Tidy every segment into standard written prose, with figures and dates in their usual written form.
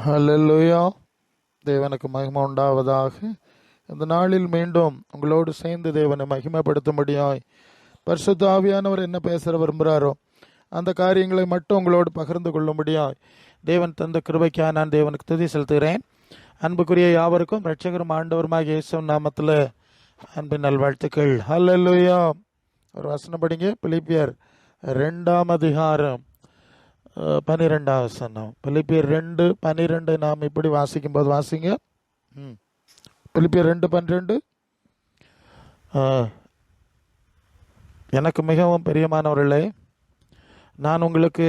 ஹல்லேலூயா. தேவனுக்கு மகிமை உண்டாவதாக. இந்த நாளில் மீண்டும் உங்களோடு சேர்ந்து தேவனை மகிமைப்படுத்தும்படியாய் பரிசுத்த ஆவியானவர் என்ன பேச விரும்புகிறாரோ அந்த காரியங்களை மட்டும் உங்களோடு பகிர்ந்து கொள்ளும்படியாய் தேவன் தந்த கிருபைக்காக நான் தேவனுக்கு துதி செலுத்துகிறேன். அன்புக்குரிய யாவருக்கும் இரட்சகரும் ஆண்டவருமாக இயேசு நாமத்தில் அன்பின் நல்வாழ்த்துக்கள். ஹல்லேலூயா. ஒரு வசனம் படிங்க. பிலிப்பியர் 2ஆம் அதிகாரம் 12ஆம் வசனம். பிலிப்பியர் 2:12 நாம் இப்படி வாசிக்கும்போது வாசிங்க. பிலிப்பியர் 2:12. எனக்கு மிகவும் பிரியமானவர்களே, நான் உங்களுக்கு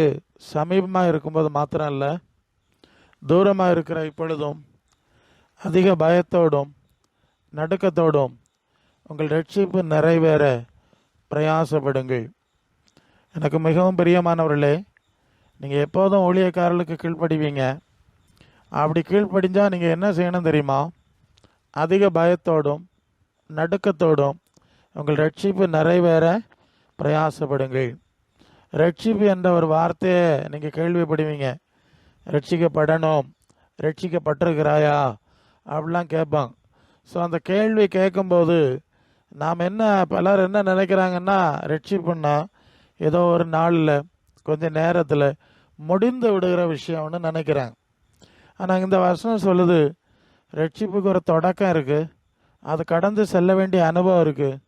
சமீபமாக இருக்கும்போது மாத்திரம் இல்லை, தூரமாக இருக்கிற இப்பொழுதும் அதிக பயத்தோடும் நடுக்கத்தோடும் உங்கள் ரட்சிப்பு நிறைவேற பிரயாசப்படுங்கள். எனக்கு மிகவும் பிரியமானவர்களே, நீங்கள் எப்போதும் ஊழியக்காரர்களுக்கு கீழ்ப்படிவீங்க. அப்படி கீழ்ப்படிஞ்சால் நீங்கள் என்ன செய்யணும் தெரியுமா? அதிக பயத்தோடும் நடுக்கத்தோடும் உங்கள் ரட்சிப்பு நிறைவேற பிரயாசப்படுங்கள். ரட்சிப்பு என்ற ஒரு வார்த்தையை நீங்கள் கேள்விப்படுவீங்க. ரட்சிக்கப்படணும், ரட்சிக்கப்பட்டிருக்கிறாயா அப்படிலாம் கேட்பாங்க. ஸோ அந்த கேள்வி கேட்கும்போது பலர் என்ன நினைக்கிறாங்கன்னா, ரட்சிப்புன்னா ஏதோ ஒரு நாளில் கொஞ்சம் நேரத்தில் முடிந்து விடுகிற விஷயம்னு நினைக்கிறாங்க. ஆனால் இந்த வசனம் சொல்லுது, ரட்சிப்புக்கு ஒரு தொடக்கம் இருக்குது, அது கடந்து செல்ல வேண்டிய அனுபவம் இருக்குது,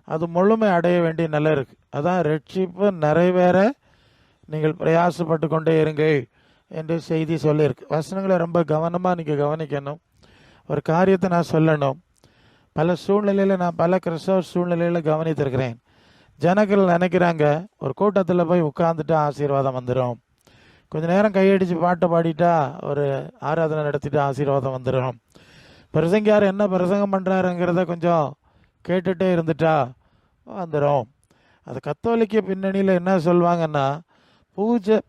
அது முழுமை அடைய வேண்டிய நிலை இருக்குது. அதான் ரட்சிப்பு நிறைவேற நீங்கள் பிரயாசப்பட்டு கொண்டே இருங்கள் என்று செய்தி சொல்லியிருக்கு. வசனங்களை ரொம்ப கவனமாக நீங்கள் கவனிக்கணும். ஒரு காரியத்தை நான் சொல்லணும். பல சூழ்நிலையில் நான் பல கிறிஸ்தவ சூழ்நிலையில் கவனித்திருக்கிறேன். ஜனங்கள் நினைக்கிறாங்க, ஒரு கூட்டத்தில் போய் உட்காந்துட்டா ஆசீர்வாதம் வந்துடும், கொஞ்ச நேரம் கையடித்து பாட்டு பாடிட்டா ஒரு ஆராதனை நடத்திட்டு ஆசீர்வாதம் வந்துடும், பிரசங்கியார் என்ன பிரசங்கம் பண்ணுறாருங்கிறத கொஞ்சம் கேட்டுகிட்டே இருந்துட்டா வந்துடும். அது கத்தோலிக்க பின்னணியில் என்ன சொல்லுவாங்கன்னா,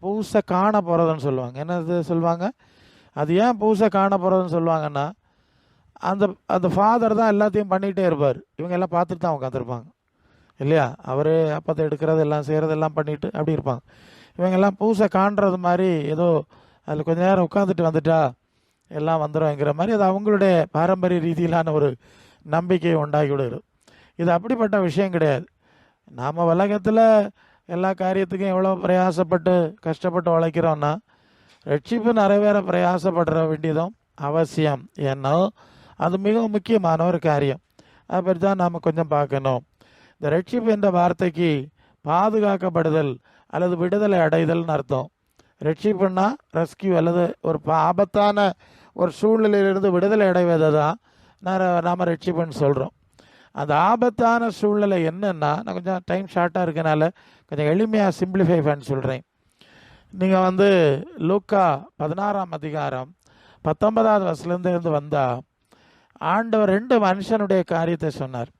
பூசை காண போகிறதுன்னு சொல்லுவாங்க. என்னது சொல்லுவாங்க? அது ஏன் பூசை காண போகிறதுன்னு சொல்லுவாங்கன்னா, அந்த ஃபாதர் தான் எல்லாத்தையும் பண்ணிகிட்டே இருப்பார், இவங்க எல்லாம் பார்த்துட்டு தான் உட்காந்துருப்பாங்க இல்லையா? அவர் அப்பத்தை எடுக்கிறது எல்லாம் செய்கிறது எல்லாம் பண்ணிட்டு அப்படி இருப்பாங்க. இவங்கெல்லாம் பூசை காண்றது மாதிரி ஏதோ அதில் கொஞ்ச நேரம் உட்காந்துட்டு வந்துட்டா எல்லாம் வந்துடும்ங்கிற மாதிரி அது அவங்களுடைய பாரம்பரிய ரீதியிலான ஒரு நம்பிக்கையை உண்டாக்கி விடுகிறது. இது அப்படிப்பட்ட விஷயம் கிடையாது. நாம் உலகத்தில் எல்லா காரியத்துக்கும் எவ்வளோ பிரயாசப்பட்டு கஷ்டப்பட்டு உழைக்கிறோன்னா, ரட்சிப்பு நிறைவேற பிரயாசப்படுற வேண்டியதும் அவசியம். ஏன்னா அது மிகவும் முக்கியமான ஒரு காரியம். அதை பற்றி தான் நாம் கொஞ்சம் பார்க்கணும். இந்த ரட்சிப்பு என்ற வார்த்தைக்கு பாதுகாக்கப்படுதல் அல்லது விடுதலை அடைதல்னு அர்த்தம். ரட்சிப்புன்னா ரெஸ்கியூ அல்லது ஒரு ஆபத்தான ஒரு சூழ்நிலையிலிருந்து விடுதலை அடைவதை தான் நாம் ரட்சிப்புன்னு சொல்கிறோம். அந்த ஆபத்தான சூழ்நிலை என்னன்னா, நான் கொஞ்சம் டைம் ஷார்ட்டாக இருக்கனால கொஞ்சம் எளிமையாக சிம்பிளிஃபை பண்ணி சொல்கிறேன். நீங்கள் லூக்கா 16ஆம் அதிகாரம் 19வது வசனத்திலிருந்து வந்தால், ஆண்டவர் 2 மனுஷனுடைய காரியத்தை சொன்னார்.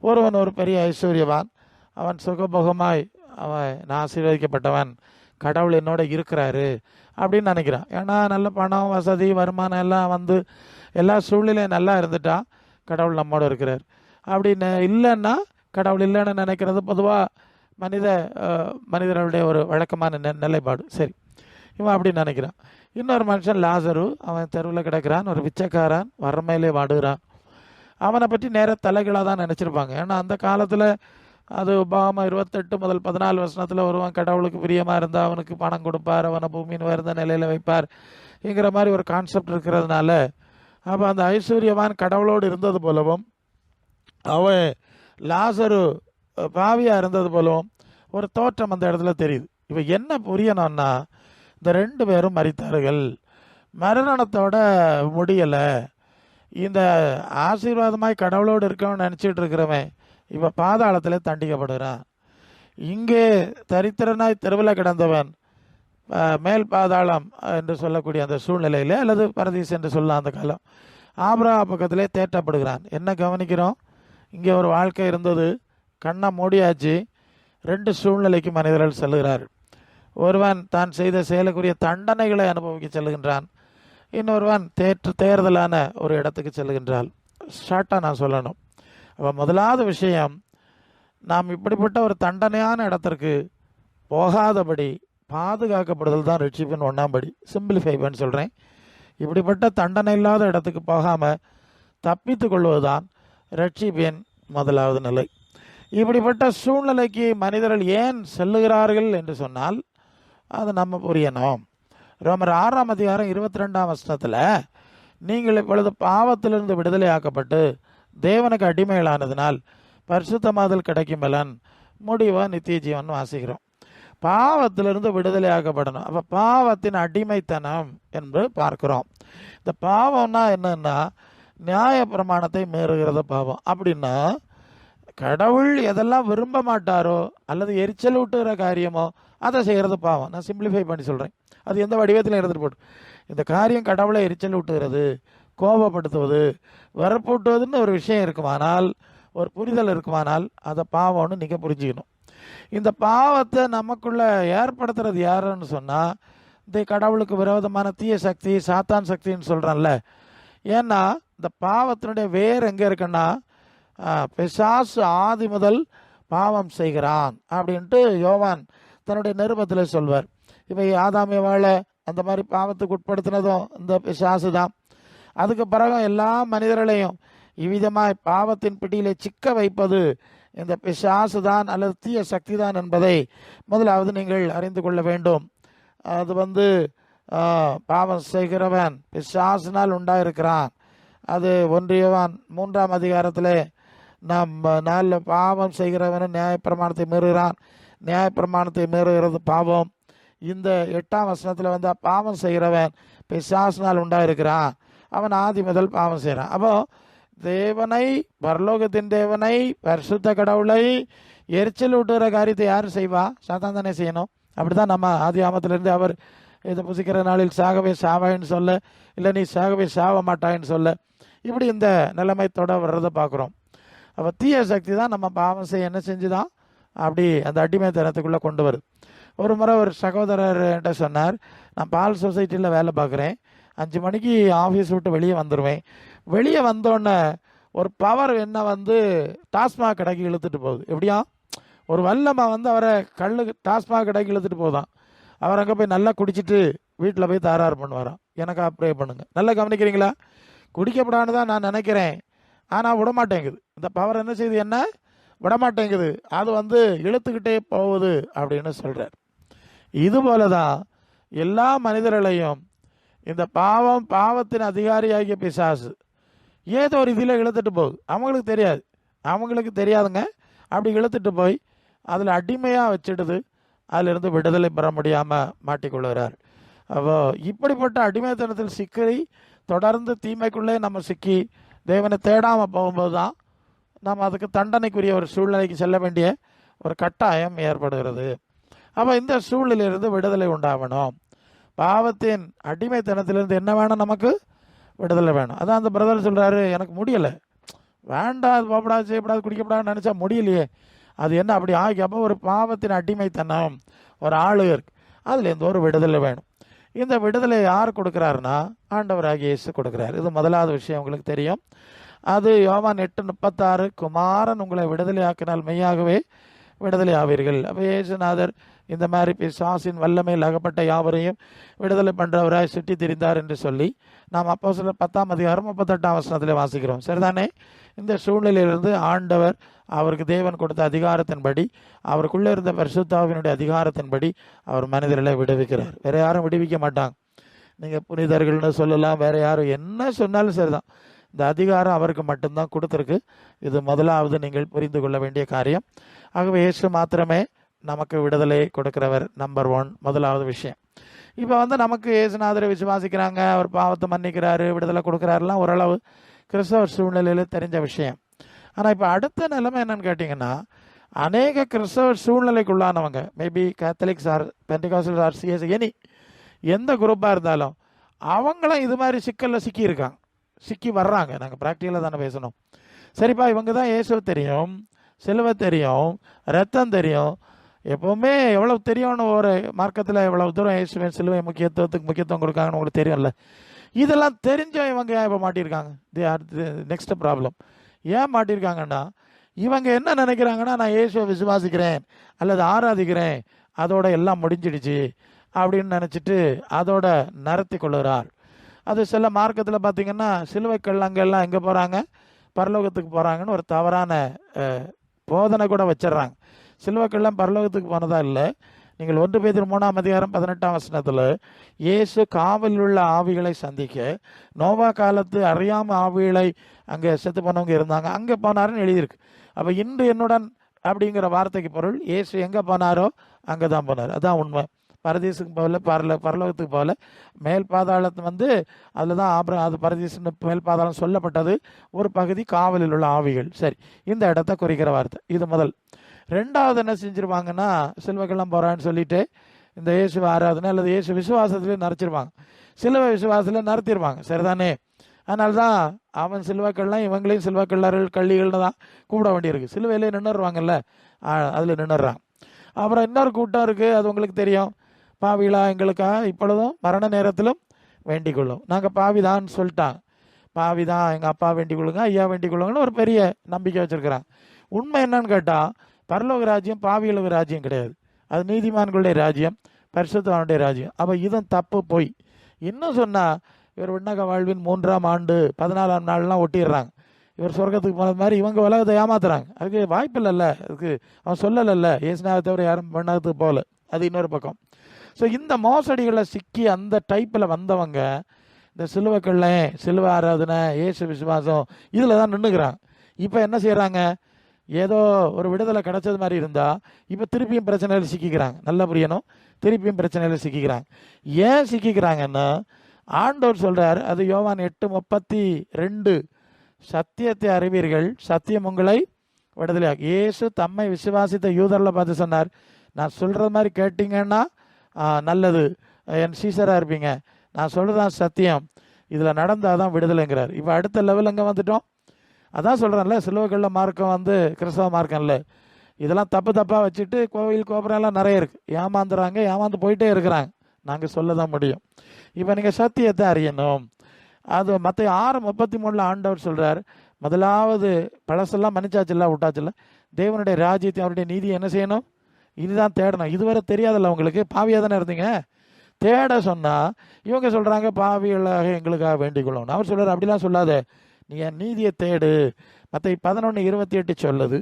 ஒருவன் ஒரு பெரிய ஐஸ்வர்யவான், அவன் சுகபோகமாய் நான் ஆசீர்வதிக்கப்பட்டவன், கடவுள் என்னோட இருக்கிறாரு அப்படின்னு நினைக்கிறான். ஏன்னா நல்ல பணம் வசதி வருமானம் எல்லாம் எல்லா சூழ்நிலையும் நல்லா இருந்துட்டா கடவுள் நம்மோடு இருக்கிறார். அப்படின்னு இல்லைன்னா கடவுள் இல்லைன்னு நினைக்கிறது பொதுவாக மனிதர்களுடைய ஒரு வழக்கமான நிலைப்பாடு. சரி, இவன் அப்படி நினைக்கிறான். இன்னொரு மனுஷன் லாசரு, அவன் தெருவில் கிடக்கிறான், ஒரு பிச்சைக்காரன், வறுமையிலே வாடுகிறான். அவனை பற்றி நேர தலைகளாக தான் நினச்சிருப்பாங்க. ஏன்னா அந்த காலத்தில் அது உபாகம 28 முதல் 14 வசனத்தில் வருவான், கடவுளுக்கு பிரியமாக இருந்தால் அவனுக்கு பணம் கொடுப்பார், அவனை பூமியின் உயர்ந்த நிலையில் வைப்பார் என்கிற மாதிரி ஒரு கான்செப்ட் இருக்கிறதுனால, அப்போ அந்த ஐஸ்வர்யவான் கடவுளோடு இருந்தது போலவும் அவன் லாசரு பாவியாக இருந்தது போலவும் ஒரு தோற்றம் அந்த இடத்துல தெரியுது. இப்போ என்ன புரியணும்னா, இந்த 2 பேரும் மரித்தார்கள், மரணத்தோட முடியலை. இந்த ஆசீர்வாதமாய் கடவுளோடு இருக்கவன் நினச்சிட்டு இருக்கிறவன் இப்போ பாதாளத்தில் தண்டிக்கப்படுகிறான். இங்கே தரித்திரனாய் தெருவில் கிடந்தவன் மேல் பாதாளம் என்று சொல்லக்கூடிய அந்த சூழ்நிலையில் அல்லது பரதீஸ் என்று சொல்லலாம் அந்த காலம், ஆபிரகாம் பக்கத்திலே தேட்டப்படுகிறான். என்ன கவனிக்கிறோம்? இங்கே ஒரு வாழ்க்கை இருந்தது, கண்ணை மூடியாச்சு. 2 சூழ்நிலைக்கு மனிதர்கள் செல்லுகிறார்கள். ஒருவன் தான் செய்த செயலுக்குரிய தண்டனைகளை அனுபவிக்க செல்லுகின்றான், இன்னொருவன் தேர்தலான ஒரு இடத்துக்கு செல்லுகின்றாள். ஷார்ட்டாக நான் சொல்லணும். அப்போ முதலாவது விஷயம், நாம் இப்படிப்பட்ட ஒரு தண்டனையான இடத்திற்கு போகாதபடி பாதுகாக்கப்படுதல் தான் ரட்சிப்பின் 1ஆம் படி. சிம்பிளிஃபை பண்ணி சொல்கிறேன். இப்படிப்பட்ட தண்டனை இல்லாத இடத்துக்கு போகாமல் தப்பித்து கொள்வதுதான் ரட்சிப்பின் முதலாவது நிலை. இப்படிப்பட்ட சூழ்நிலைக்கு மனிதர்கள் ஏன் செல்லுகிறார்கள் என்று சொன்னால் அது நம்ம புரியணும். ரோமர் 6ஆம் அதிகாரம் 22ஆம் வசனத்தில், நீங்கள் இப்பொழுது பாவத்திலிருந்து விடுதலை ஆக்கப்பட்டு தேவனுக்கு அடிமைகளானதினால் பரிசுத்தமாதல் கிடைக்கும் பலன் முடிவா நித்திய ஜீவன் வாசிக்கிறோம். பாவத்திலிருந்து விடுதலை ஆக்கப்படணும். அப்போ பாவத்தின் அடிமைத்தனம் என்று பார்க்கிறோம். இந்த பாவம்னா என்னன்னா, நியாய பிரமாணத்தை மீறுகிறத பாவம். அப்படின்னா கடவுள் எதெல்லாம் விரும்ப மாட்டாரோ அல்லது எரிச்சல் ஊட்டுகிற காரியமோ அதை செய்கிறது பாவம். நான் சிம்பிளிஃபை பண்ணி சொல்கிறேன், அது எந்த வடிவத்தில் எடுத்துகிட்டு போட்டு. இந்த காரியம் கடவுளை எரிச்சல் ஊட்டுகிறது, கோபப்படுத்துவது, வரப்பூட்டுவதுன்னு ஒரு விஷயம் இருக்குமானால், ஒரு புரிதல் இருக்குமானால் அதை பாவம்னு நீங்கள் புரிஞ்சுக்கணும். இந்த பாவத்தை நமக்குள்ள ஏற்படுத்துறது யாருன்னு சொன்னால், இந்த கடவுளுக்கு விரோதமான தீய சக்தி, சாத்தான் சக்தின்னு சொல்கிறேன்ல. ஏன்னா இந்த பாவத்தினுடைய வேர் எங்கே இருக்குன்னா, பிசாசு ஆதி முதல் பாவம் செய்கிறான் அப்படின்ட்டு யோவான் தன்னுடைய நிருபத்தில் சொல்வார். இப்போ ஆதாம் ஏவாளை அந்த மாதிரி பாவத்துக்கு உட்படுத்தினதும் இந்த பிசாசு தான். அதுக்கு பிறகு எல்லா மனிதர்களையும் இவ்விதமாய் பாவத்தின் பிடியிலே சிக்க வைப்பது இந்த பிசாசு தான் அல்லது தீய சக்தி தான் என்பதை முதலாவது நீங்கள் அறிந்து கொள்ள வேண்டும். அது பாவம் செய்கிறவன் பிசாசினால் உண்டாயிருக்கிறான். அது 1 யோவான் 3ஆம் அதிகாரத்தில் நாளில் பாவம் செய்கிறவன் நியாயப்பிரமாணத்தை மீறுகிறான், நியாயப்பிரமாணத்தை மீறுகிறது பாவம். இந்த 8ஆம் வசனத்தில் பாவம் செய்கிறவன் பிசாசினால் உண்டாயிருக்கிறான், அவன் ஆதி முதல் பாவம் செய்கிறான். அப்போ தேவனை, பரலோகத்தின் தேவனை, பரிசுத்த கடவுளை எரிச்சல் விட்டுற காரியத்தை யார் செய்வா? சாத்தான் தானே செய்யணும். அப்படிதான் நம்ம ஆதி ஆமத்திலிருந்து அவர் இதை புசிக்கிற நாளில் சாகவே சாவாயின்னு சொல்ல, இல்லை நீ சாகவே சாவ மாட்டாயின்னு சொல்ல, இப்படி இந்த நிலைமை வர்றதை பார்க்குறோம். அப்போ தீய சக்தி தான் நம்ம பாவம் செய்ய என்ன செஞ்சுதான் அப்படி அந்த அடிமைத்தனத்துக்குள்ளே கொண்டு வருது. ஒரு முறை ஒரு சகோதரர் என்கிட்ட சொன்னார், நான் பால் சொசைட்டியில் வேலை பார்க்குறேன், 5 மணிக்கு ஆஃபீஸ் விட்டு வெளியே வந்துடுவேன். வெளியே வந்தோடனே ஒரு பவர் என்ன டாஸ்மாக் கடைக்கு இழுத்துட்டு போகுது. எப்படியா ஒரு வல்லமை அவரை டாஸ்மாக் கடைக்கு இழுத்துட்டு போதான். அவர் அங்கே போய் நல்லா குடிச்சிட்டு வீட்டில் போய் தகராறு பண்ணுவாராம். எனக்கு அப்ளை பண்ணுங்க. நல்லா கவனிக்கிறீங்களா? குடிக்கப்படான்னு தான் நான் நினைக்கிறேன், ஆனால் விடமாட்டேங்குது. இந்த பவர் என்ன செய்யுது, என்ன விடமாட்டேங்குது, அது இழுத்துக்கிட்டே போகுது அப்படின்னு சொல்கிறார். இதுபோல தான் எல்லா மனிதர்களையும் இந்த பாவத்தின் அதிகாரியாகிய பிசாசு ஏதோ ஒரு இதில் இழுத்துட்டு போகுது. அவங்களுக்கு தெரியாதுங்க. அப்படி இழுத்துட்டு போய் அதில் அடிமையாக வச்சிடுது. அதிலிருந்து விடுதலை பெற முடியாமல் மாட்டிக்கொள்கிறார். அப்போ இப்படிப்பட்ட அடிமைத்தனத்தில் சிக்கி தொடர்ந்து தீமைக்குள்ளே நம்ம சிக்கி தேவனை தேடாமல் போகும்போது தான் நம்ம அதுக்கு தண்டனைக்குரிய ஒரு சூழ்நிலைக்கு செல்ல வேண்டிய ஒரு கட்டாயம் ஏற்படுகிறது. அப்போ இந்த சூழ்நிலையிலிருந்து விடுதலை உண்டாகணும். பாவத்தின் அடிமைத்தனத்திலிருந்து என்ன வேணும்? நமக்கு விடுதலை வேணும். அதான் அந்த பிரதர் சொல்கிறாரு, எனக்கு முடியலை, வேண்டாம், அது போகப்படாது, செய்யப்படாது, குடிக்கப்படாதுன்னு நினச்சா முடியலையே, அது என்ன அப்படி ஆகி. அப்போ ஒரு பாவத்தின் அடிமைத்தனம் ஒரு ஆளு இருக்கு, அதுலேருந்து ஒரு விடுதலை வேணும். இந்த விடுதலை யார் கொடுக்குறாருன்னா ஆண்டவராகிய இயேசு கொடுக்குறாரு. இது முதலாவது விஷயம் உங்களுக்கு தெரியும். அது யோவான் 8:36, குமாரன் உங்களை விடுதலை ஆக்கினால் மெய்யாகவே விடுதலை ஆவீர்கள். அப்போ இயேசுநாதர் இந்த மாதிரி பிசாசின் வல்லமையில் அகப்பட்ட யாவரையும் விடுதலை பண்ணுறவராய் சுற்றி திரிந்தார் என்று சொல்லி நாம் அப்போஸ்தலர் 10ஆம் அதிகாரம் 38ஆம் வசனத்தில் வாசிக்கிறோம். சரிதானே? இந்த சூழ்நிலையிலிருந்து ஆண்டவர் அவருக்கு தேவன் கொடுத்த அதிகாரத்தின்படி, அவருக்குள்ளே இருந்த பரிசுத்தாவினுடைய அதிகாரத்தின்படி அவர் மனிதர்களை விடுவிக்கிறார். வேற யாரும் விடுவிக்க மாட்டாங்க. நீங்கள் புனிதர்கள்னு சொல்லலாம், வேற யாரும் என்ன சொன்னாலும் சரிதான், இந்த அதிகாரம் அவருக்கு மட்டும்தான் கொடுத்துருக்கு. இது முதலாவது நீங்கள் புரிந்து கொள்ள வேண்டிய காரியம். ஆகவே இயேசு மாத்திரமே நமக்கு விடுதலை கொடுக்கிறவர். நம்பர் 1 முதலாவது விஷயம். இப்போ நமக்கு இயேசுநாதரை விசுவாசிக்கிறாங்க, அவர் பாவத்தை மன்னிக்கிறாரு, விடுதலை கொடுக்குறாருலாம் ஓரளவு கிறிஸ்தவ சூழ்நிலையில் தெரிஞ்ச விஷயம். ஆனால் இப்போ அடுத்த நிலைமை என்னன்னு கேட்டிங்கன்னா, அநேக கிறிஸ்தவ சூழ்நிலைக்குள்ளானவங்க, maybe Catholics or Pentecostals or CS, எந்த குரூப்பாக இருந்தாலும் அவங்களும் இது மாதிரி சிக்கலில் சிக்கி வர்றாங்க. நாங்கள் ப்ராக்டிக்கலாக தானே பேசணும். சரிப்பா, இவங்க தான் இயேசு தெரியும், சிலுவை தெரியும், ரத்தம் தெரியும், எப்போவுமே எவ்வளோ தெரியும்னு ஒரு மார்க்கத்தில் எவ்வளோ தூரம் இயேசுவின் சிலுவை முக்கியத்துவம் கொடுக்காங்கன்னு உங்களுக்கு தெரியும்ல. இதெல்லாம் தெரிஞ்சோம் இவங்க இப்போ மாட்டியிருக்காங்க. They are next problem. ஏன் மாட்டியிருக்காங்கன்னா, இவங்க என்ன நினைக்கிறாங்கன்னா, நான் இயேசுவை விசுவாசிக்கிறேன் அல்லது ஆராதிக்கிறேன், அதோட எல்லாம் முடிஞ்சிடுச்சு அப்படின்னு நினச்சிட்டு அதோட நடத்தி கொள்ளுகிறார். அது சில மார்க்கத்தில் பார்த்தீங்கன்னா சிலுவை கள்ளங்கள்லாம் எங்கே போகிறாங்க, பரலோகத்துக்கு போகிறாங்கன்னு ஒரு தவறான போதனை கூட வச்சிடுறாங்க. சிலுவை கள்ளம் பரலோகத்துக்கு போனதா இல்லை. நீங்கள் 1 பேதுரு 3:18 இயேசு காவலில் உள்ள ஆவிகளை சந்திக்க நோவா காலத்து அறியாம ஆவிகளை அங்கே செத்து போனவங்க இருந்தாங்க, அங்கே போனாருன்னு எழுதியிருக்கு. அப்போ இன்று என்னுடன் அப்படிங்கிற வார்த்தைக்கு பொருள் இயேசு எங்கே போனாரோ அங்கே தான் போனார். அதான் உண்மை. பரதீசுக்கு போகல, பரலோகத்துக்கு போகல, மேல் பாதாளத்து அதில் தான் அது பரதீசுன்னு மேல் பாதாளம் சொல்லப்பட்டது. ஒரு பகுதி காவலில் உள்ள ஆவிகள். சரி, இந்த இடத்த குறிக்கிற வார்த்தை இது முதல். ரெண்டாவது என்ன செஞ்சிருவாங்கன்னா, சிலுவைக்கெல்லாம் போகிறான்னு சொல்லிட்டு இந்த இயேசு ஆராதனை அல்லது இயேசு விசுவாசத்துலேயே நரைச்சிருவாங்க, சிலுவை விசுவாசத்தில் நிறுத்திடுவாங்க. சரிதானே? அதனால தான் அவன் சிலுவைக்கெல்லாம் இவங்களையும் சிலுவைக்கல்லார்கள் கள்ளிகள்னு தான் கூப்பிட வேண்டியிருக்கு. சிலுவையிலே நின்றுடுவாங்கல்ல, அதில் நின்றுறாங்க. அப்புறம் இன்னொரு கூட்டம் இருக்குது, அது உங்களுக்கு தெரியும். பாவிலா எங்களுக்காக இப்பொழுதும் மரண நேரத்திலும் வேண்டிக் கொள்ளும். நாங்கள் பாவிதான்னு சொல்லிட்டாங்க. பாவி தான், எங்கள் அப்பா வேண்டிக் கொள்ளுங்க, ஐயா வேண்டிக் கொள்ளுங்கன்னு ஒரு பெரிய நம்பிக்கை வச்சுருக்கிறாங்க. உண்மை என்னன்னு கேட்டால், பரலோக ராஜ்யம் பாவிகளுக்கு ராஜ்யம் கிடையாது. அது நீதிமான்களுடைய ராஜ்யம், பரிசுத்தவானுடைய ராஜ்யம். அப்போ இதுவும் தப்பு, போய். இன்னும் சொன்னால், இவர் விண்ணக வாழ்வின் 3ஆம் ஆண்டு 14ஆம் நாள்லாம் ஒட்டிடுறாங்க. இவர் சொர்க்கத்துக்கு போனது மாதிரி இவங்க உலகத்தை ஏமாத்துறாங்க. அதுக்கு வாய்ப்பு இல்லைல்ல, அதுக்கு அவன் சொல்லலைல்ல, ஏசுனாவை தவிர யாரும் விண்ணகத்துக்கு போகல. அது இன்னொரு பக்கம். ஸோ இந்த மோசடிகளை சிக்கி அந்த டைப்பில் வந்தவங்க இந்த சிலுவைக்கல்ல, சிலுவை ஆராதனை, இயேசு விசுவாசம் இதில் தான் நின்றுக்கிறாங்க. இப்போ என்ன செய்கிறாங்க, ஏதோ ஒரு விடுதலை கிடைச்சது மாதிரி இருந்தால் இப்போ திருப்பியும் பிரச்சனையில் சிக்கிக்கிறாங்க. நல்லா புரியணும், திருப்பியும் பிரச்சனையில் சிக்கிக்கிறாங்க. ஏன் சிக்கிக்கிறாங்கன்னா, ஆண்டவர் சொல்கிறார், அது யோவான் 8:32, சத்தியத்தை அறிவீர்கள், சத்தியம் உங்களை விடுதலையாக. இயேசு தம்மை விசுவாசித்த யூதரில் பார்த்து சொன்னார், நான் சொல்கிறது மாதிரி கேட்டிங்கன்னா நல்லது, என் சீசராக இருப்பீங்க, நான் சொல்கிறதான் சத்தியம், இதில் நடந்தால் தான் விடுதலைங்கிறார். இப்போ அடுத்த லெவல் எங்கே வந்துட்டோம்? அதான் சொல்கிறேன்ல, சிலுவைகளில் மார்க்கம் கிறிஸ்தவ மார்க்கம் இல்லை. இதெல்லாம் தப்பாக வச்சுட்டு கோவில் கோபுரம் எல்லாம் நிறைய இருக்குது, ஏமாந்துறாங்க, ஏமாந்து போயிட்டே இருக்கிறாங்க. நாங்கள் சொல்ல தான் முடியும். இப்போ நீங்கள் சத்தியத்தை அறியணும். அது மற்ற 6:33 ஆண்டவர் சொல்கிறார், முதலாவது பழசெல்லாம் மன்னிச்சாச்சுல்ல, விட்டாச்சுல்ல, தேவனுடைய ராஜ்யத்தை அவருடைய நீதியை என்ன செய்யணும், இதுதான் தேடணும். இதுவரை தெரியாதல்ல உங்களுக்கு, பாவியாக தானே இருந்தீங்க. தேட சொன்னால் இவங்க சொல்கிறாங்க பாவிகளாக எங்களுக்காக வேண்டிக் கொள்ளணும். அவர் சொல்கிறார், அப்படிலாம் சொல்லாத, நீ என் நீதியை தேடு. மற்ற 11:28 சொல்லுது,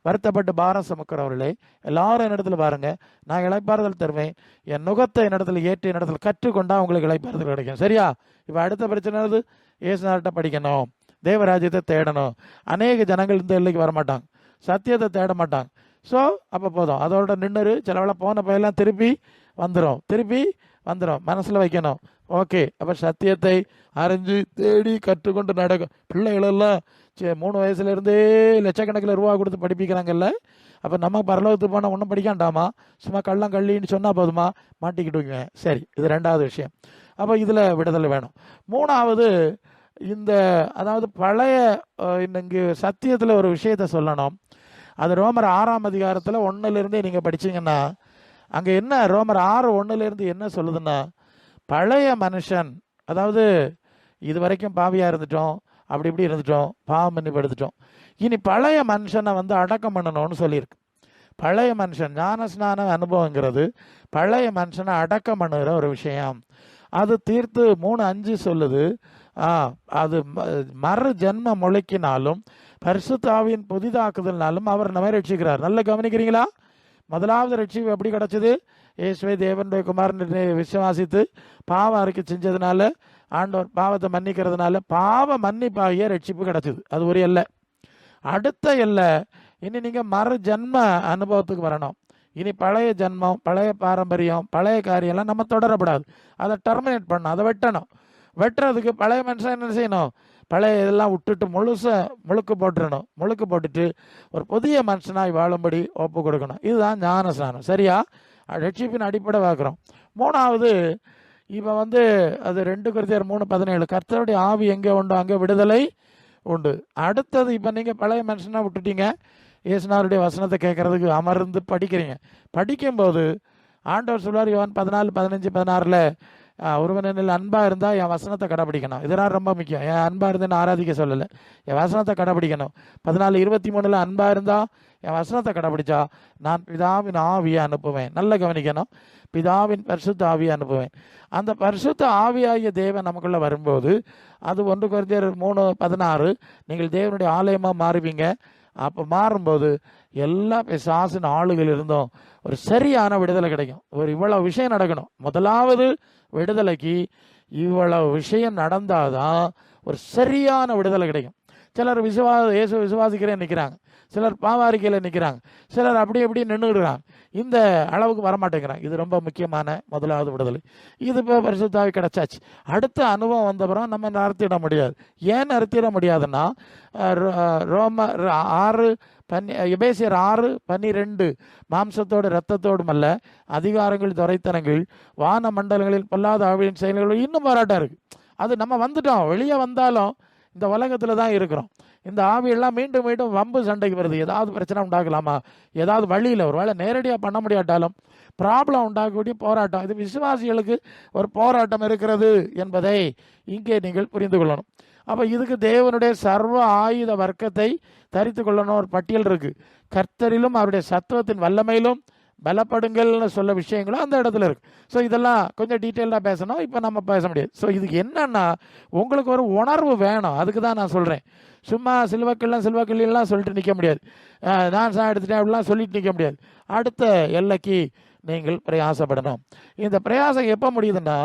வருத்தப்பட்டு பாரம் சுமக்கிறவர்களே எல்லாரும் என்னிடத்துல பாருங்க, நான் இளைப்பாறுதல் தருவேன், என் நுகத்தை என்னிடத்துல ஏற்று என்னிடத்துல கற்றுக்கொண்டா உங்களுக்கு இளைப்பாறுதல் கிடைக்கும். சரியா? இப்போ அடுத்த பிரச்சனை இயேசுநாட்ட படிக்கணும், தேவராஜ்யத்தை தேடணும். அநேக ஜனங்கள் இந்த எல்லைக்கு வரமாட்டாங்க, சத்தியத்தை தேட மாட்டாங்க. ஸோ அப்போ போதும், அதோட நின்று சிலவளை போன பையெல்லாம் திருப்பி வந்துடும், மனசில் வைக்கணும். ஓகே, அப்போ சத்தியத்தை அறிஞ்சு தேடி கற்றுக்கொண்டு நடக்கும். பிள்ளைகளெல்லாம் 3 வயசுலேருந்தே லட்சக்கணக்கில் ரூபா கொடுத்து படிப்பிக்கிறாங்கல்ல. அப்போ நம்ம பரலோகத்துக்கு போனால் ஒன்றும் படிக்காண்டாமா, சும்மா கள்ளின்னு சொன்னால் போதுமா, மாட்டிக்கிட்டுங்க. சரி, இது ரெண்டாவது விஷயம். அப்போ இதில் விடுதலை வேணும். மூணாவது, அதாவது பழைய இங்கே சத்தியத்தில் ஒரு விஷயத்தை சொல்லணும். அது ரோமர் 6ஆம் அதிகாரத்தில் 1 நீங்கள் படிச்சிங்கன்னா அங்கே என்ன, ரோமர் 6:1 என்ன சொல்லுதுன்னா, பழைய மனுஷன், அதாவது இது வரைக்கும் பாவியாக இருந்துட்டோம், அப்படி இப்படி இருந்துட்டோம், பாவம் மன்னிப்படுத்திட்டோம், இனி பழைய மனுஷனை அடக்கம் பண்ணணும்னு சொல்லியிருக்கு. பழைய மனுஷன் ஞானஸ்நான அனுபவங்கிறது பழைய மனுஷனை அடக்கம் பண்ணுகிற ஒரு விஷயம். அது தீர்த்து 3:5 சொல்லுது, அது மறு ஜென்ம முளைக்கினாலும் பரிசுத்தாவின் புதிதாக்குதல்னாலும் அவர் நம்மை ரட்சிக்கிறார். நல்லா கவனிக்கிறீங்களா? முதலாவது ரட்சிப்பு எப்படி கிடச்சிது? இயேசுவை தேவனுடைய குமாரனை விசுவாசித்து பாவ அறிக்கை செஞ்சதுனால, ஆண்டவர் பாவத்தை மன்னிக்கிறதுனால பாவ மன்னிப்பாகிய ரட்சிப்பு கிடச்சிது. அது ஒரு எல்லை. அடுத்த எல்லை, இனி நீங்கள் மறு ஜென்ம அனுபவத்துக்கு வரணும். இனி பழைய ஜென்மம், பழைய பாரம்பரியம், பழைய காரியம்லாம் நம்ம தொடரப்படாது. அதை டெர்மினேட் பண்ணணும், அதை வெட்டணும். வெட்டுறதுக்கு பழைய மனுஷன் என்ன செய்யணும், பழைய இதெல்லாம் விட்டுட்டு முழுக்கு போட்டுடணும். முழுக்கு போட்டுட்டு ஒரு புதிய மனுஷனாய் வாழும்படி ஒப்பு கொடுக்கணும். இதுதான் ஞானஸ்நானம். சரியா? ரட்சிப்பின் அடிப்படை பார்க்குறோம். மூணாவது, இப்போ அது 2 Corinthians 3:17, கர்த்தருடைய ஆவி எங்கே உண்டோ அங்கே விடுதலை உண்டு. அடுத்தது, இப்போ நீங்கள் பழைய மனுஷனாக விட்டுட்டீங்க, இயேசுநாதருடைய வசனத்தை கேட்கறதுக்கு அமர்ந்து படிக்கிறீங்க. படிக்கும்போது ஆண்டவர் சொல்வார், யோவான் 14:15-16, ஒருவன் என்னில் அன்பாக இருந்தால் என் வசனத்தை கடைப்பிடிக்கணும். இதெல்லாம் ரொம்ப முக்கியம். என் அன்பாக இருந்தேன்னு ஆராதிக்க சொல்லலை, என் வசனத்தை கடைப்பிடிக்கணும். 14:23 அன்பாக இருந்தால் என் வசனத்தை கடைப்பிடிச்சா நான் பிதாவின் ஆவியை அனுப்புவேன். நல்லா கவனிக்கணும். பிதாவின் பரிசுத்த ஆவியை அனுப்புவேன். அந்த பரிசுத்த ஆவியாகிய தேவன் நமக்குள்ளே வரும்போது, அது 1 கொரிந்தியர் 3:16, நீங்கள் தேவனுடைய ஆலயமாக மாறுவீங்க. அப்போ மாறும்போது எல்லா பிசாசின் ஆளுகள் இருந்தும் ஒரு சரியான விடுதலை கிடைக்கும். இவ்வளவு விஷயம் நடக்கணும். முதலாவது விடுதலைக்கு இவ்வளவு விஷயம் நடந்தாதான் ஒரு சரியான விடுதலை கிடைக்கும். சிலர் இயேசு விசுவாசிக்கிறேன் நிற்கிறாங்க, சிலர் பாவாரிக்கையில் நிற்கிறாங்க, சிலர் அப்படி எப்படி நின்றுடுறாங்க, இந்த அளவுக்கு வரமாட்டேங்கிறாங்க. இது ரொம்ப முக்கியமான முதலாவது விடுதலை. இது இப்போ பரிசுத்தாவி கிடைச்சாச்சு. அடுத்த அனுபவம் வந்தப்புறம் நம்ம நிறுத்திட முடியாது. ஏன் நிறுத்திட முடியாதுன்னா, எபேசியர் 6:12, மாம்சத்தோடு இரத்தத்தோடும் அல்ல, அதிகாரங்கள் துரைத்தனங்கள் வான மண்டலங்களில் பொல்லாத ஆவியின் செயல்கள் இன்னும் போராட்டம் இருக்கு. அது நம்ம வந்துட்டோம், வெளியே வந்தாலும் இந்த உலகத்தில் தான் இருக்கிறோம். இந்த ஆவியெல்லாம் மீண்டும் மீண்டும் வம்பு சண்டைக்கு வருது. ஏதாவது பிரச்சனை உண்டாக்கலாமா, ஏதாவது வழியில் ஒரு வேளை நேரடியாக பண்ண முடியாட்டாலும் ப்ராப்ளம் உண்டாக்கக்கூடிய போராட்டம். இது விசுவாசிகளுக்கு ஒரு போராட்டம் இருக்கிறது என்பதை இங்கே நீங்கள் புரிந்து கொள்ளணும். அப்போ இதுக்கு தேவனுடைய சர்வ ஆயுத வர்க்கத்தை தரித்து கொள்ளணும். ஒரு பட்டியல் இருக்குது. கர்த்தரிலும் அவருடைய சத்துவத்தின் வல்லமையிலும் பலப்படுங்கள்னு சொல்ல விஷயங்களும் அந்த இடத்துல இருக்குது. ஸோ இதெல்லாம் கொஞ்சம் டீட்டெயிலாக பேசணும், இப்போ நம்ம பேச முடியாது. ஸோ இதுக்கு என்னன்னா, உங்களுக்கு ஒரு உணர்வு வேணும். அதுக்கு தான் நான் சொல்கிறேன். சும்மா சில்வக்கல்லாம் சொல்லிட்டு நிற்க முடியாது. நான் எடுத்துட்டேன் அப்படிலாம் சொல்லிட்டு நிற்க முடியாது. அடுத்த எல்லைக்கு நீங்கள் பிரயாசப்படணும். இந்த பிரயாசம் எப்போ முடியுதுன்னா,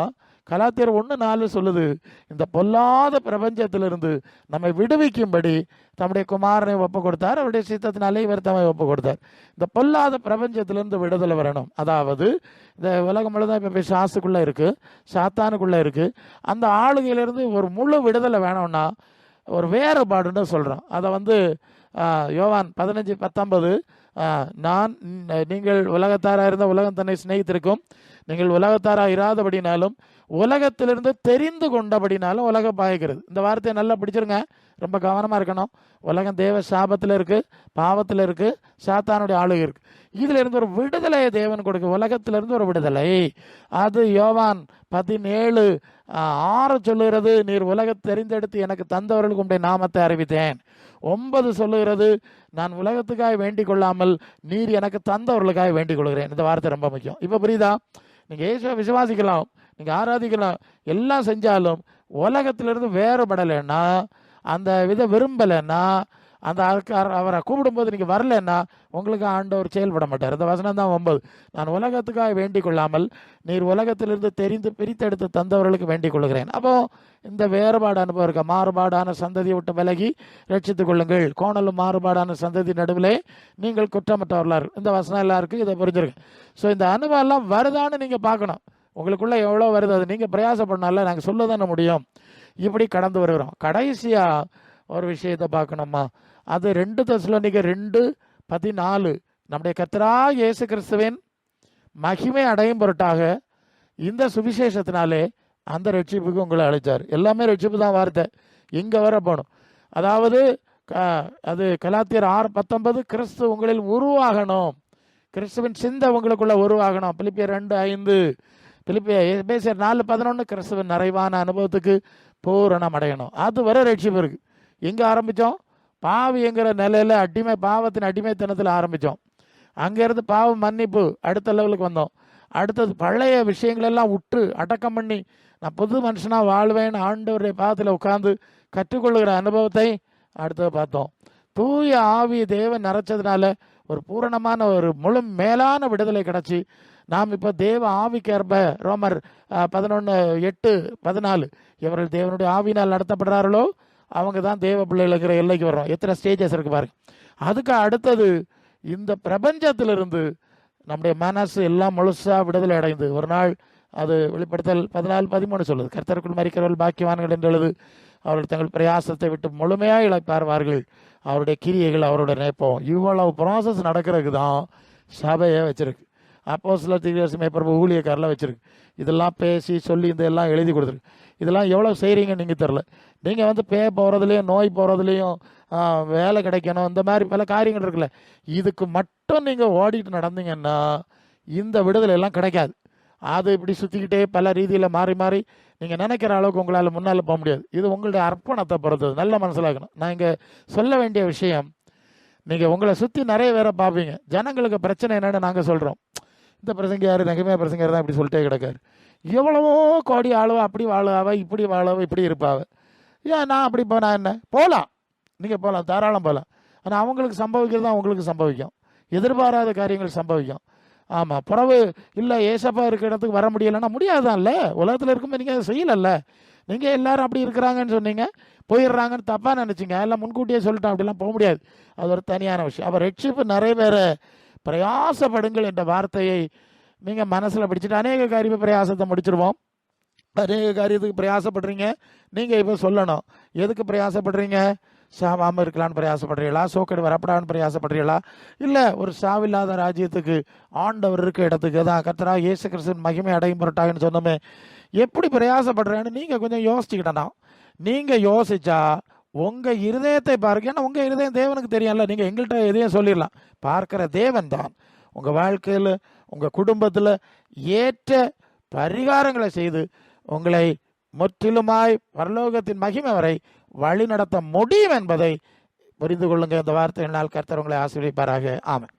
கலாத்தியர் 1:4 சொல்லுது, இந்த பொல்லாத பிரபஞ்சத்திலிருந்து நம்மை விடுவிக்கும்படி தம்முடைய குமாரனை ஒப்பு கொடுத்தார், அவருடைய சித்தத்தினாலே இவர் தம்மை ஒப்பு கொடுத்தார். இந்த பொல்லாத பிரபஞ்சத்திலிருந்து விடுதலை வரணும். அதாவது இந்த உலகம் முழுதான் இப்போ பிசாசுக்குள்ளே இருக்குது, சாத்தானுக்குள்ளே இருக்குது. அந்த ஆளுகையிலிருந்து ஒரு முழு விடுதலை வேணும்னா ஒரு வேறுபாடுன்னு சொல்கிறோம். அதை யோவான் 15:19, நீங்கள் உலகத்தாராக இருந்த உலகம் தன்னை சிநேகித்திருக்கும், நீங்கள் உலகத்தாராக இராதபடினாலும் உலகத்திலிருந்து தெரிந்து கொண்டபடினாலும் உலகம் பாய்க்கிறது. இந்த வார்த்தையை நல்லா பிடிச்சிருங்க, ரொம்ப கவனமாக இருக்கணும். உலகம் தேவ சாபத்தில் இருக்குது, பாவத்தில் இருக்குது, சாத்தானுடைய ஆளுகை இருக்குது. இதில் இருந்து ஒரு விடுதலையை தேவன் கொடுக்க, உலகத்திலிருந்து ஒரு விடுதலை. அது யோவான் 17:6 சொல்லுகிறது, நீர் உலகத்தை தெரிந்தெடுத்து எனக்கு தந்தவர்களுக்கு உடைய நாமத்தை அறிவித்தேன். 9 சொல்லுகிறது, நான் உலகத்துக்காக வேண்டிக் கொள்ளாமல் நீர் எனக்கு தந்தவர்களுக்காக வேண்டிக் கொள்கிறேன். இந்த வார்த்தை ரொம்ப முக்கியம். இப்போ புரியுதா? நீங்கள் இயேசுவை விசுவாசிக்கலாம், நீங்கள் ஆராதிக்கலாம், எல்லாம் செஞ்சாலும் உலகத்திலிருந்து வேறுபடலைன்னா, அந்த விரும்பலைன்னா, அந்த அவரை கூப்பிடும்போது நீங்கள் வரலன்னா உங்களுக்கு ஆண்டவர் செயல்பட மாட்டார். இந்த வசனம் தான் 9. நான் உலகத்துக்காக வேண்டிக் கொள்ளாமல் நீர் உலகத்திலிருந்து தெரிந்து பிரித்தெடுத்து தந்தவர்களுக்கு வேண்டிக் கொள்கிறேன். அப்போ இந்த வேறுபாடு அனுபவம் இருக்க, மாறுபாடான சந்ததியை விட்டு விலகி ரட்சித்துக் கொள்ளுங்கள், கோணலும் மாறுபாடான சந்ததி நடுவிலே நீங்கள் குற்றமற்றவர்களார். இந்த வசனம் எல்லாருக்கும் இதை புரிஞ்சிருக்கு. ஸோ இந்த அனுபவம் எல்லாம் வருதான்னு நீங்கள் பார்க்கணும். உங்களுக்குள்ள எவ்வளோ வருது, அது நீங்கள் பிரயாசப்படனால நாங்கள் சொல்ல தானே முடியும். இப்படி கடந்து வருகிறோம். கடைசியாக ஒரு விஷயத்தை பார்க்கணுமா, அது 2 தெசலோனிக்கர் 2:14, நம்முடைய கர்த்தராகிய இயேசு கிறிஸ்துவின் மகிமை அடையும் பொருட்டாக இந்த சுவிசேஷத்தினாலே அந்த ரட்சிப்புக்கு உங்களை அழைச்சார். எல்லாமே ரட்சிப்பு தான் வார்த்தை, இங்கே வர போகணும். அதாவது அது கலாத்தியர் 6:19, கிறிஸ்து உங்களில் உருவாகணும், கிறிஸ்துவின் சிந்தை உங்களுக்குள்ள உருவாகணும். பிலிப்பியர் 2:5, எபேசியர் 4:11, கிறிஸ்துவின் நிறைவான அனுபவத்துக்கு பூரணம் அடையணும். அது வர ரட்சிப்பு இருக்கு. எங்கே ஆரம்பித்தோம்? பாவிங்கிற நிலையில் பாவத்தின் அடிமைத்தனத்தில் ஆரம்பித்தோம். அங்கேருந்து பாவ மன்னிப்பு அடுத்த லெவலுக்கு வந்தோம். அடுத்தது பழைய விஷயங்களெல்லாம் விட்டு அடக்கம் பண்ணி நான் புது மனுஷனாக வாழ்வேன்னு ஆண்டவருடைய பாதத்தில் உட்கார்ந்து கற்றுக்கொள்கிற அனுபவத்தை அடுத்தது பார்த்தோம். தூய ஆவி தேவன் நிறைச்சதுனால ஒரு பூரணமான ஒரு முழு மேலான விடுதலை கிடச்சி நாம் இப்போ தேவ ஆவிக்கேற்ப, ரோமர் 11:8-14, இவர்கள் தேவனுடைய ஆவினால் நடத்தப்படுறார்களோ அவங்க தான் தேவ பிள்ளைகளுக்கிற எல்லைக்கு வர்றோம். எத்தனை ஸ்டேஜஸ் இருக்கு பாருங்க. அதுக்கு அடுத்தது இந்த பிரபஞ்சத்திலிருந்து நம்முடைய மனசு எல்லாம் முழுசா விடுதலை அடைந்து ஒரு நாள், அது வெளிப்படுத்தல் 14:13 சொல்லுது, கர்த்தருக்குள் மரிக்கிறவர்கள் பாக்கியவான்கள் என்று எழுது, அவர்கள் தங்கள் பிரயாசத்தை விட்டு முழுமையாக இழைப்பார்கள், அவருடைய கிரியைகள் அவருடைய நேப்பம். இவ்வளவு ப்ராசஸ் நடக்கிறதுக்கு தான் சபையை வச்சிருக்கு, அப்போஸ்தலர் மேய்ப்பர் ஊழியக்காரெலாம் வச்சிருக்கு. இதெல்லாம் பேசி சொல்லி இதெல்லாம் எழுதி கொடுத்துருக்கு. இதெல்லாம் எவ்வளோ செய்கிறீங்க நீங்கள் தெரில. நீங்கள் போகிறதுலையும் நோய் போகிறதுலையும் வேலை கிடைக்கணும், இந்த மாதிரி பல காரியங்கள் இருக்குல்ல, இதுக்கு மட்டும் நீங்கள் ஓடிட்டு நடந்தீங்கன்னா இந்த விடுதலை எல்லாம் கிடைக்காது. அது இப்படி சுற்றிக்கிட்டே பல ரீதியில் மாறி மாறி நீங்கள் நினைக்கிற அளவுக்கு உங்களால் முன்னால் போக முடியாது. இது உங்களுடைய அர்ப்பணத்தை பொறுத்தது, நல்ல மனசிலாக்கணும். நான் இங்கே சொல்ல வேண்டிய விஷயம், நீங்கள் உங்களை சுற்றி நிறைய பேரை பார்ப்பீங்க. ஜனங்களுக்கு பிரச்சனை என்னென்னு நாங்கள் சொல்கிறோம். இந்த பிரசங்கியார் நெகமையா பிரசங்கியார் தான் இப்படி சொல்லிட்டே கிடக்காரு. எவ்வளவோ கோடி ஆளுவா, அப்படி வாழுவாவ, இப்படி வாழவ, இப்படி இருப்பாவ. ஏன் நான் அப்படி போனால் என்ன? போகலாம், நீங்கள் போகலாம், தாராளம் போகலாம். ஆனால் அவங்களுக்கு சம்பவிக்கிறது தான் உங்களுக்கு சம்பவிக்கும். எதிர்பாராத காரியங்கள் சம்பவிக்கும். ஆமாம், பிறகு இல்லை ஏசப்பா இருக்கிற இடத்துக்கு வர முடியலைன்னா முடியாதுதான்ல. உலகத்தில் இருக்கும்போது நீங்கள் அதை செய்யலைல்ல. நீங்கள் எல்லாரும் அப்படி இருக்கிறாங்கன்னு சொன்னீங்க, போயிடுறாங்கன்னு தப்பாக நினச்சிங்க. எல்லாம் முன்கூட்டியே சொல்லிட்டோம், அப்படிலாம் போக முடியாது. அது ஒரு தனியான விஷயம். அவர் ரட்சிப்பு நிறைவேற பிரயாசப்படுங்கள் என்ற வார்த்தையை நீங்கள் மனசில் பிடிச்சிட்டு அநேக காரியமே பிரயாசத்தை முடிச்சிருவோம். அநேக காரியத்துக்கு பிரயாசப்படுறீங்க. நீங்கள் இப்போ சொல்லணும், எதுக்கு பிரயாசப்படுறீங்க? சாவாமல் இருக்கலான்னு பிரயாசப்படுறீங்களா? சோக்கடு வரப்படான்னு பிரயாசப்படுறீங்களா? இல்லை ஒரு சாவில்லாத ராஜ்யத்துக்கு, ஆண்டவர் இருக்க இடத்துக்கு, தான் கர்த்தரா இயேசு கிறிஸ்துவின் மகிமை அடையும் பொருட்டாகன்னு சொன்னோமே, எப்படி பிரயாசப்படுறேன்னு நீங்கள் கொஞ்சம் யோசிச்சுக்கிட்டனா. நீங்கள் யோசிச்சா உங்கள் இருதயத்தை பாருங்க. ஏன்னா உங்கள் இருதயம் தேவனுக்கு தெரியும்ல. நீங்கள் எங்கள்கிட்ட எதையும் சொல்லிடலாம், பார்க்குற தேவன் தான் உங்கள் வாழ்க்கையில், உங்கள் குடும்பத்தில் ஏற்ற பரிகாரங்களை செய்து உங்களை முற்றிலுமாய் பரலோகத்தின் மகிமை வரை வழி நடத்த முடியும் என்பதை புரிந்து கொள்ளுங்க. இந்த வார்த்தையினால் கர்த்தர் உங்களை ஆசீர்வதிப்பாராக. ஆமென்.